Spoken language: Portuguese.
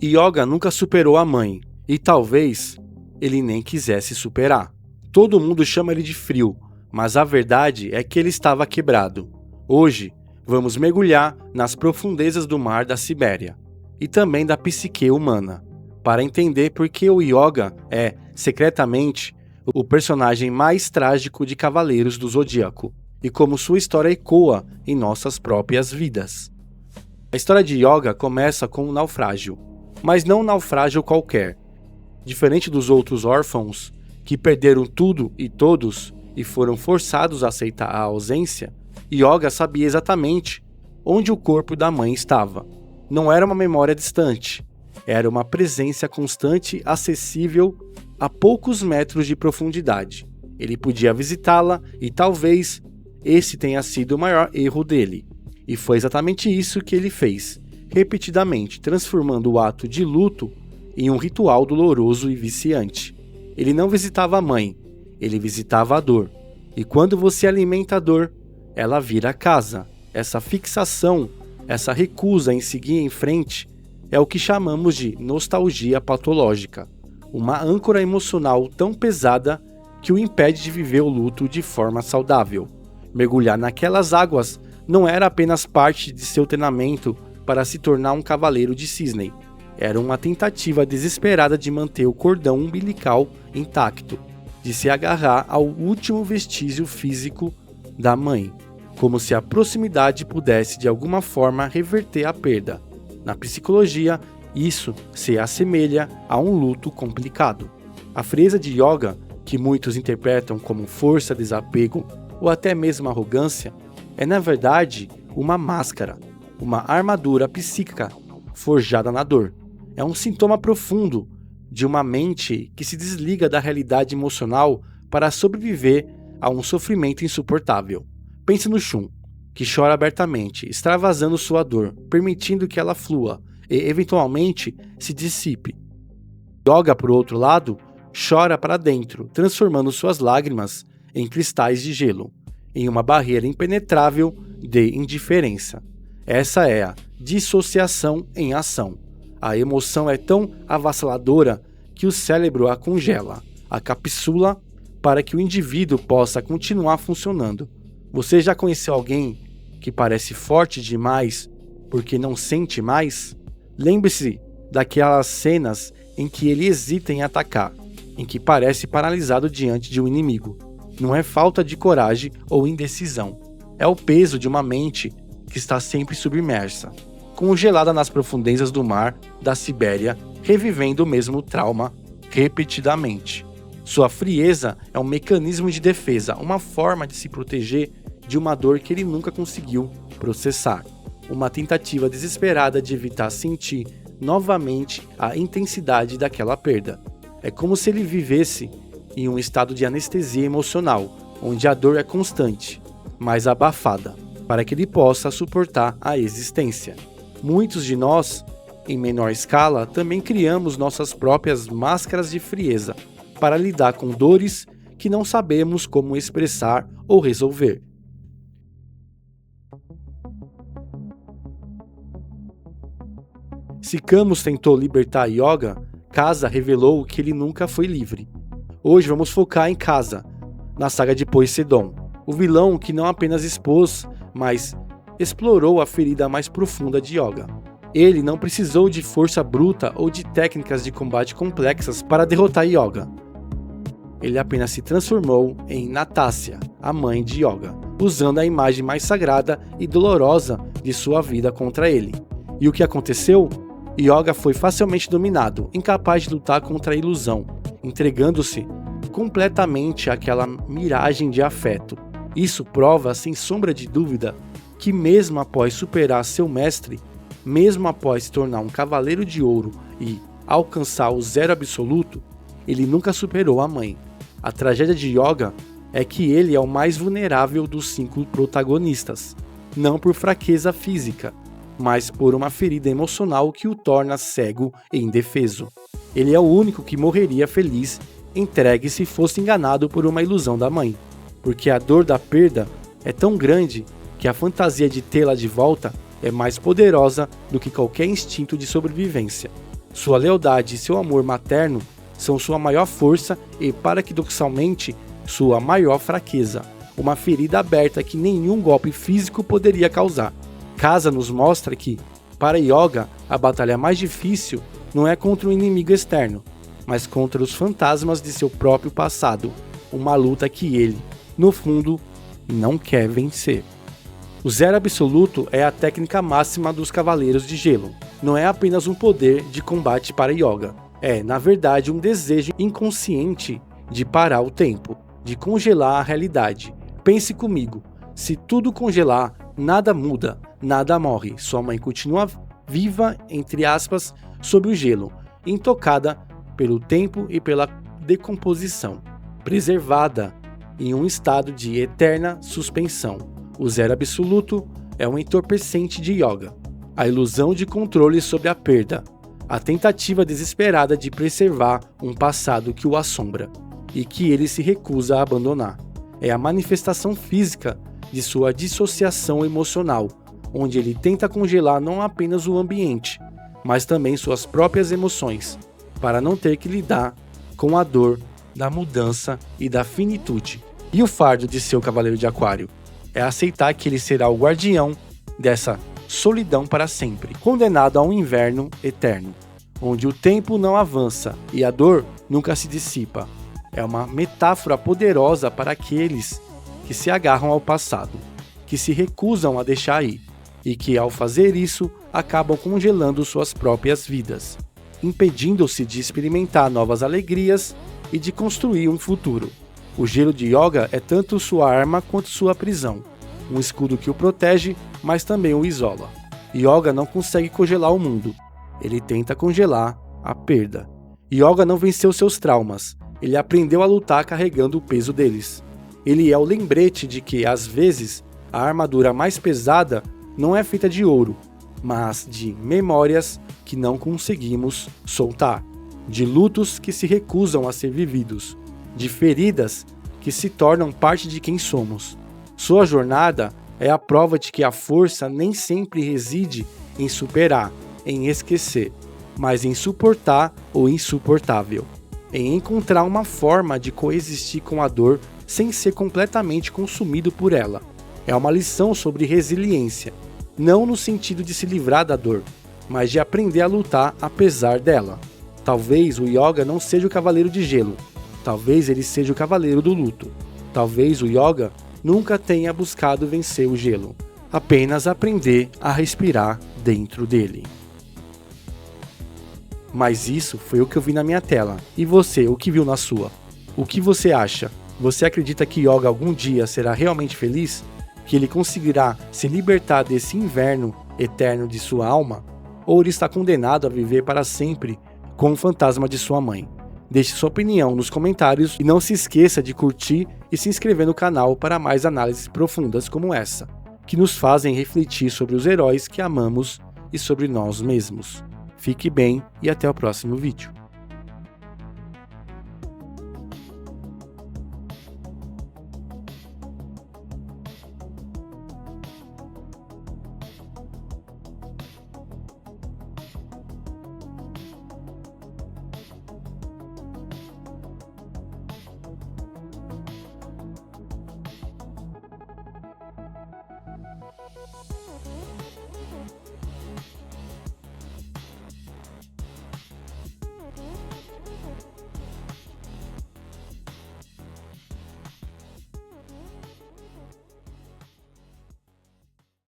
Yoga nunca superou a mãe, e talvez ele nem quisesse superar. Todo mundo chama ele de frio, mas a verdade é que ele estava quebrado. Hoje, vamos mergulhar nas profundezas do mar da Sibéria e também da psique humana, para entender por que o Yoga é, secretamente, o personagem mais trágico de Cavaleiros do Zodíaco e como sua história ecoa em nossas próprias vidas. A história de Yoga começa com um naufrágio, mas não um naufrágio qualquer. Diferente dos outros órfãos, que perderam tudo e todos e foram forçados a aceitar a ausência, Yoga sabia exatamente onde o corpo da mãe estava. Não era uma memória distante, era uma presença constante, acessível a poucos metros de profundidade. Ele podia visitá-la e talvez esse tenha sido o maior erro dele. E foi exatamente isso que ele fez, repetidamente transformando o ato de luto em um ritual doloroso e viciante. Ele não visitava a mãe, ele visitava a dor. E quando você alimenta a dor, ela vira casa. Essa fixação, essa recusa em seguir em frente, é o que chamamos de nostalgia patológica. Uma âncora emocional tão pesada que o impede de viver o luto de forma saudável. Mergulhar naquelas águas não era apenas parte de seu treinamento para se tornar um cavaleiro de cisne. Era uma tentativa desesperada de manter o cordão umbilical intacto, de se agarrar ao último vestígio físico da mãe, como se a proximidade pudesse de alguma forma reverter a perda. Na psicologia, isso se assemelha a um luto complicado. A frieza de Yoga, que muitos interpretam como força, desapego ou até mesmo arrogância, é na verdade uma máscara, uma armadura psíquica forjada na dor. É um sintoma profundo de uma mente que se desliga da realidade emocional para sobreviver a um sofrimento insuportável. Pense no Shun, que chora abertamente, extravasando sua dor, permitindo que ela flua e, eventualmente, se dissipe. Yoga, por outro lado, chora para dentro, transformando suas lágrimas em cristais de gelo, em uma barreira impenetrável de indiferença. Essa é a dissociação em ação. A emoção é tão avassaladora que o cérebro a congela, a capsula para que o indivíduo possa continuar funcionando. Você já conheceu alguém que parece forte demais porque não sente mais? Lembre-se daquelas cenas em que ele hesita em atacar, em que parece paralisado diante de um inimigo. Não é falta de coragem ou indecisão. É o peso de uma mente que está sempre submersa, congelada nas profundezas do mar da Sibéria, revivendo o mesmo trauma repetidamente. Sua frieza é um mecanismo de defesa, uma forma de se proteger de uma dor que ele nunca conseguiu processar. Uma tentativa desesperada de evitar sentir novamente a intensidade daquela perda. É como se ele vivesse em um estado de anestesia emocional, onde a dor é constante, mas abafada, para que ele possa suportar a existência. Muitos de nós, em menor escala, também criamos nossas próprias máscaras de frieza para lidar com dores que não sabemos como expressar ou resolver. Se Camus tentou libertar Yoga, Casa revelou que ele nunca foi livre. Hoje vamos focar em Casa, na saga de Poseidon, o vilão que não apenas expôs, mas explorou a ferida mais profunda de Yoga. Ele não precisou de força bruta ou de técnicas de combate complexas para derrotar Yoga. Ele apenas se transformou em Natácia, a mãe de Yoga, usando a imagem mais sagrada e dolorosa de sua vida contra ele. E o que aconteceu? Yoga foi facilmente dominado, incapaz de lutar contra a ilusão, entregando-se completamente àquela miragem de afeto. Isso prova, sem sombra de dúvida, que mesmo após superar seu mestre, mesmo após se tornar um cavaleiro de ouro e alcançar o zero absoluto, ele nunca superou a mãe. A tragédia de Yoga é que ele é o mais vulnerável dos 5 protagonistas, não por fraqueza física, mas por uma ferida emocional que o torna cego e indefeso. Ele é o único que morreria feliz, entregue se fosse enganado por uma ilusão da mãe, porque a dor da perda é tão grande que a fantasia de tê-la de volta é mais poderosa do que qualquer instinto de sobrevivência. Sua lealdade e seu amor materno são sua maior força e, paradoxalmente, sua maior fraqueza, uma ferida aberta que nenhum golpe físico poderia causar. Casa nos mostra que, para Yoga, a batalha mais difícil não é contra um inimigo externo, mas contra os fantasmas de seu próprio passado, uma luta que ele, no fundo, não quer vencer. O Zero Absoluto é a técnica máxima dos Cavaleiros de Gelo. Não é apenas um poder de combate para Yoga. É, na verdade, um desejo inconsciente de parar o tempo, de congelar a realidade. Pense comigo, se tudo congelar, nada muda, nada morre. Sua mãe continua viva, entre aspas, sob o gelo, intocada pelo tempo e pela decomposição, preservada em um estado de eterna suspensão. O Zero Absoluto é um entorpecente de Yoga, a ilusão de controle sobre a perda, a tentativa desesperada de preservar um passado que o assombra e que ele se recusa a abandonar. É a manifestação física de sua dissociação emocional, onde ele tenta congelar não apenas o ambiente, mas também suas próprias emoções, para não ter que lidar com a dor da mudança e da finitude. E o fardo de seu Cavaleiro de Aquário é aceitar que ele será o guardião dessa solidão para sempre, condenado a um inverno eterno, onde o tempo não avança e a dor nunca se dissipa. É uma metáfora poderosa para aqueles que se agarram ao passado, que se recusam a deixar ir, e que, ao fazer isso, acabam congelando suas próprias vidas, impedindo-se de experimentar novas alegrias e de construir um futuro. O gelo de Yoga é tanto sua arma quanto sua prisão, um escudo que o protege, mas também o isola. Yoga não consegue congelar o mundo, ele tenta congelar a perda. Yoga não venceu seus traumas, ele aprendeu a lutar carregando o peso deles. Ele é o lembrete de que, às vezes, a armadura mais pesada não é feita de ouro, mas de memórias que não conseguimos soltar, de lutos que se recusam a ser vividos, de feridas que se tornam parte de quem somos. Sua jornada é a prova de que a força nem sempre reside em superar, em esquecer, mas em suportar o insuportável, em encontrar uma forma de coexistir com a dor sem ser completamente consumido por ela. É uma lição sobre resiliência, não no sentido de se livrar da dor, mas de aprender a lutar apesar dela. Talvez o Yoga não seja o Cavaleiro de Gelo, talvez ele seja o Cavaleiro do Luto. Talvez o Yoga nunca tenha buscado vencer o gelo, apenas aprender a respirar dentro dele. Mas isso foi o que eu vi na minha tela. E você, o que viu na sua? O que você acha? Você acredita que Yoga algum dia será realmente feliz? Que ele conseguirá se libertar desse inverno eterno de sua alma? Ou ele está condenado a viver para sempre com o fantasma de sua mãe? Deixe sua opinião nos comentários e não se esqueça de curtir e se inscrever no canal para mais análises profundas como essa, que nos fazem refletir sobre os heróis que amamos e sobre nós mesmos. Fique bem e até o próximo vídeo.